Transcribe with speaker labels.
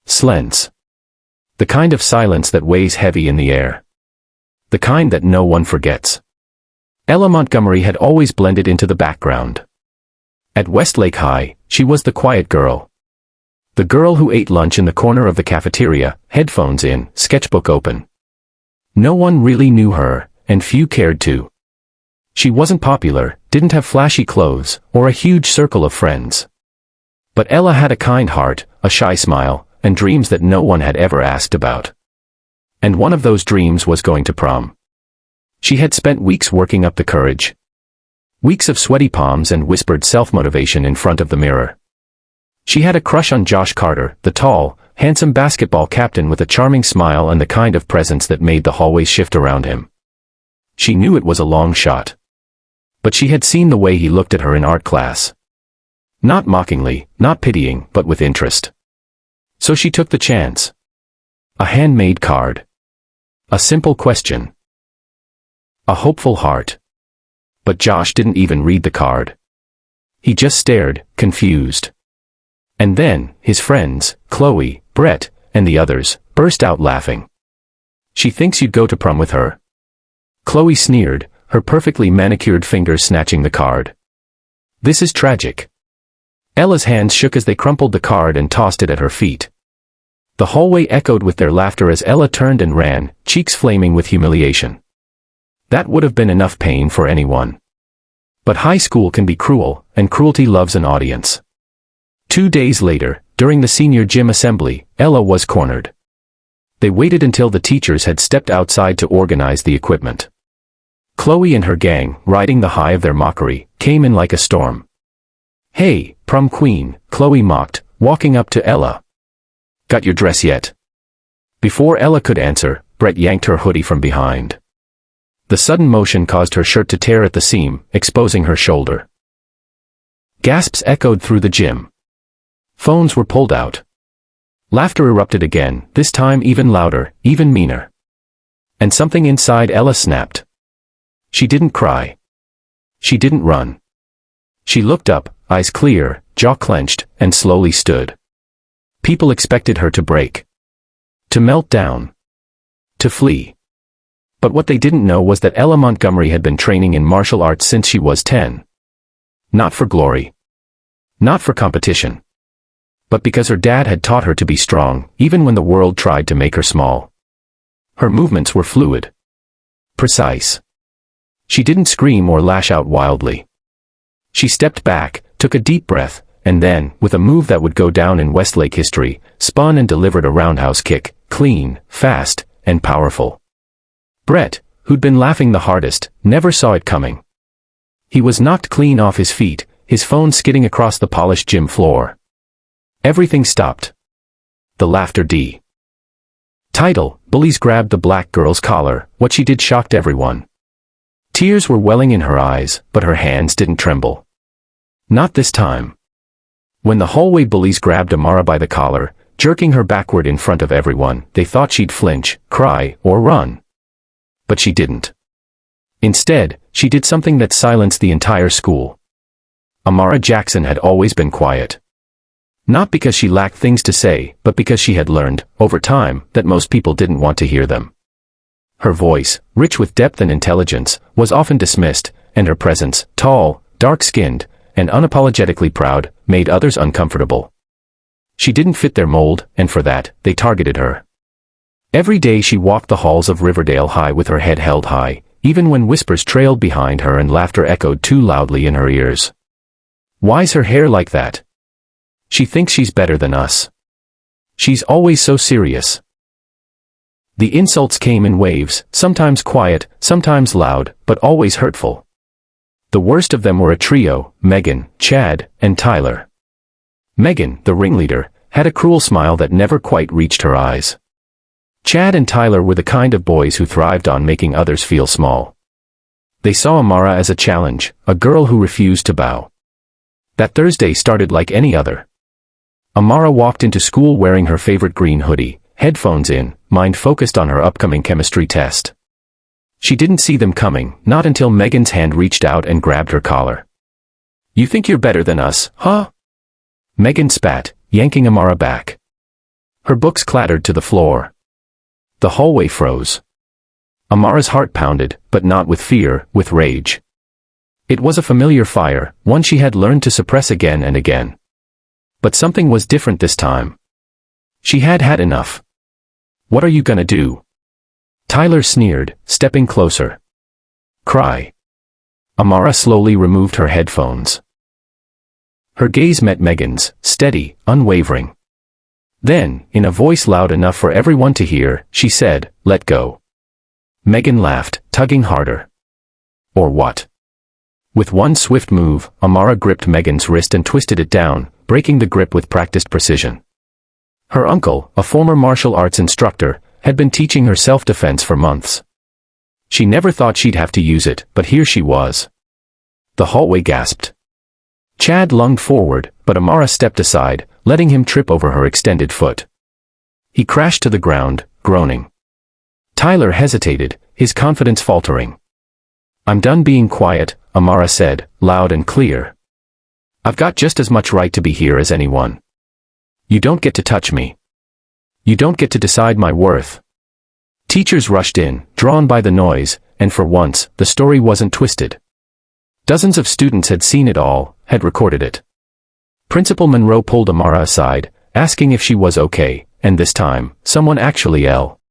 Speaker 1: Silence. The kind of silence that weighs heavy in the air. The kind that no one forgets. Ella Montgomery had always blended into the background. At Westlake High, she was the quiet girl. The girl who ate lunch in the corner of the cafeteria, headphones in, sketchbook open. No one really knew her, and few cared to. She wasn't popular, didn't have flashy clothes, or a huge circle of friends. But Ella had a kind heart, a shy smile, and dreams that no one had ever asked about. And one of those dreams was going to prom. She had spent weeks working up the courage. Weeks of sweaty palms and whispered self-motivation in front of the mirror. She had a crush on Josh Carter, the tall, handsome basketball captain with a charming smile and the kind of presence that made the hallways shift around him. She knew it was a long shot. But she had seen the way he looked at her in art class. Not mockingly, not pitying, but with interest. So she took the chance. A handmade card. A simple question. A hopeful heart. But Josh didn't even read the card. He just stared, confused. And then, his friends, Chloe, Brett, and the others, burst out laughing. She thinks you'd go to prom with her? Chloe sneered, her perfectly manicured fingers snatching the card. This is tragic. Ella's hands shook as they crumpled the card and tossed it at her feet. The hallway echoed with their laughter as Ella turned and ran, cheeks flaming with humiliation. That would have been enough pain for anyone. But high school can be cruel, and cruelty loves an audience. 2 days later, during the senior gym assembly, Ella was cornered. They waited until the teachers had stepped outside to organize the equipment. Chloe and her gang, riding the high of their mockery, came in like a storm. "Hey, prom queen," Chloe mocked, walking up to Ella. "Got your dress yet?" Before Ella could answer, Brett yanked her hoodie from behind. The sudden motion caused her shirt to tear at the seam, exposing her shoulder. Gasps echoed through the gym. Phones were pulled out. Laughter erupted again, this time even louder, even meaner. And something inside Ella snapped. She didn't cry. She didn't run. She looked up, eyes clear, jaw clenched, and slowly stood. People expected her to break. To melt down. To flee. But what they didn't know was that Ella Montgomery had been training in martial arts since she was 10. Not for glory. Not for competition. But because her dad had taught her to be strong, even when the world tried to make her small. Her movements were fluid. Precise. She didn't scream or lash out wildly. She stepped back, took a deep breath, and then, with a move that would go down in Westlake history, spun and delivered a roundhouse kick, clean, fast, and powerful. Brett, who'd been laughing the hardest, never saw it coming. He was knocked clean off his feet, his phone skidding across the polished gym floor. Everything stopped. The laughter D. Title: Bullies grabbed the black girl's collar. What she did shocked everyone. Tears were welling in her eyes, but her hands didn't tremble. Not this time. When the hallway bullies grabbed Amara by the collar, jerking her backward in front of everyone, they thought she'd flinch, cry, or run. But she didn't. Instead, she did something that silenced the entire school. Amara Jackson had always been quiet. Not because she lacked things to say, but because she had learned, over time, that most people didn't want to hear them. Her voice, rich with depth and intelligence, was often dismissed, and her presence, tall, dark-skinned, and unapologetically proud, made others uncomfortable. She didn't fit their mold, and for that, they targeted her. Every day she walked the halls of Riverdale High with her head held high, even when whispers trailed behind her and laughter echoed too loudly in her ears. "Why's her hair like that? She thinks she's better than us. She's always so serious." The insults came in waves, sometimes quiet, sometimes loud, but always hurtful. The worst of them were a trio: Megan, Chad, and Tyler. Megan, the ringleader, had a cruel smile that never quite reached her eyes. Chad and Tyler were the kind of boys who thrived on making others feel small. They saw Amara as a challenge, a girl who refused to bow. That Thursday started like any other. Amara walked into school wearing her favorite green hoodie, headphones in, mind focused on her upcoming chemistry test. She didn't see them coming, not until Megan's hand reached out and grabbed her collar. "You think you're better than us, huh?" Megan spat, yanking Amara back. Her books clattered to the floor. The hallway froze. Amara's heart pounded, but not with fear, with rage. It was a familiar fire, one she had learned to suppress again and again. But something was different this time. She had had enough. What are you gonna do? Tyler sneered, stepping closer. Cry. Amara slowly removed her headphones. Her gaze met Megan's, steady, unwavering. Then, in a voice loud enough for everyone to hear, she said, "Let go." Megan laughed, tugging harder. Or what? With one swift move, Amara gripped Megan's wrist and twisted it down, breaking the grip with practiced precision. Her uncle, a former martial arts instructor, had been teaching her self-defense for months. She never thought she'd have to use it, but here she was. The hallway gasped. Chad lunged forward, but Amara stepped aside, letting him trip over her extended foot. He crashed to the ground, groaning. Tyler hesitated, his confidence faltering. "I'm done being quiet," Amara said, loud and clear. "I've got just as much right to be here as anyone. You don't get to touch me. You don't get to decide my worth." Teachers rushed in, drawn by the noise, and for once, the story wasn't twisted. Dozens of students had seen it all, had recorded it. Principal Monroe pulled Amara aside, asking if she was okay, and this time, someone actually